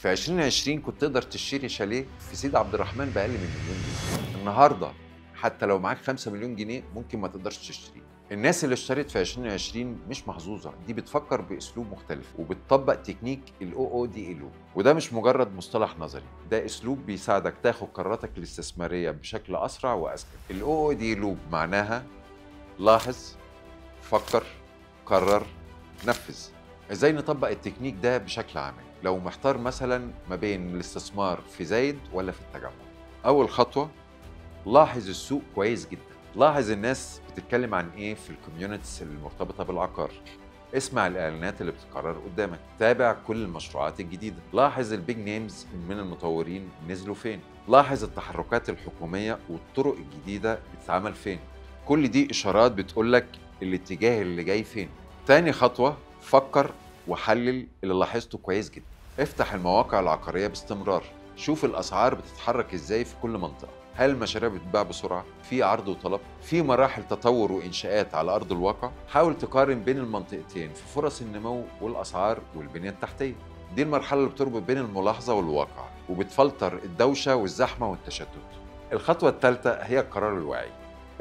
في 2020 كنت تقدر تشتري شاليه في سيدي عبد الرحمن بأقل من مليون جنيه. النهارده حتى لو معاك 5 مليون جنيه ممكن ما تقدرش تشتريه. الناس اللي اشترت في 2020 مش محظوظة، دي بتفكر بأسلوب مختلف وبتطبق تكنيك OODA لوب، وده مش مجرد مصطلح نظري، ده أسلوب بيساعدك تاخد قراراتك الاستثمارية بشكل أسرع وأذكى. OODA لوب معناها لاحظ، فكر، قرر، نفذ. ازاي نطبق التكنيك ده بشكل عملي لو محتار مثلا ما بين الاستثمار في زايد ولا في التجمع؟ اول خطوه، لاحظ السوق كويس جدا. لاحظ الناس بتتكلم عن ايه في الكوميونيتيز المرتبطه بالعقار. اسمع الاعلانات اللي بتتكرر قدامك. تابع كل المشروعات الجديده. لاحظ البيج نيمز من المطورين نزلوا فين. لاحظ التحركات الحكوميه والطرق الجديده بتتعمل فين. كل دي اشارات بتقولك الاتجاه اللي جاي فين. تاني خطوه، فكر وحلل اللي لاحظته كويس جدا. افتح المواقع العقاريه باستمرار. شوف الاسعار بتتحرك ازاي في كل منطقه. هل المشاريع بتتباع بسرعه؟ في عرض وطلب؟ في مراحل تطور وانشاءات على ارض الواقع؟ حاول تقارن بين المنطقتين في فرص النمو والاسعار والبنيه التحتيه. دي المرحله اللي بتربط بين الملاحظه والواقع وبتفلتر الدوشه والزحمه والتشتت. الخطوه الثالثه هي القرار الواعي.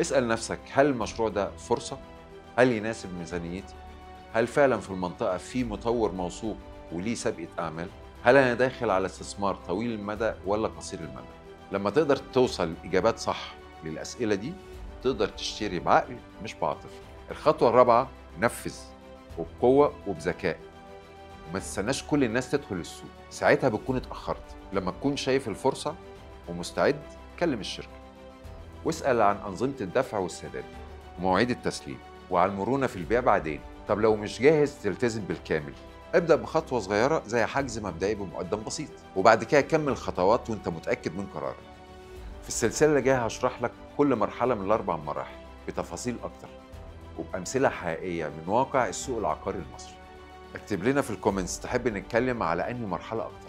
اسال نفسك، هل المشروع ده فرصه؟ هل يناسب ميزانيتي؟ هل فعلا في المنطقه في مطور موثوق وليه سابقه اعمال؟ هل انا داخل على استثمار طويل المدى ولا قصير المدى؟ لما تقدر توصل إجابات صح للأسئلة دي تقدر تشتري بعقل مش بعاطفة. الخطوة الرابعة، نفذ وبقوة وبذكاء. وما تستناش كل الناس تدخل السوق، ساعتها بتكون اتأخرت. لما تكون شايف الفرصة ومستعد، كلم الشركة واسأل عن أنظمة الدفع والسداد ومواعيد التسليم وعن المرونة في البيع بعدين. طب لو مش جاهز تلتزم بالكامل، ابدأ بخطوة صغيرة زي حجز مبدئي بمقدم بسيط، وبعد كده كمل خطوات وانت متأكد من قرارك. في السلسلة اللي جاية هشرح لك كل مرحلة من الأربع مراحل بتفاصيل أكتر وبأمثلة حقيقية من واقع السوق العقاري المصري. اكتب لنا في الكومنتس تحب نتكلم على أنهي مرحلة أكتر.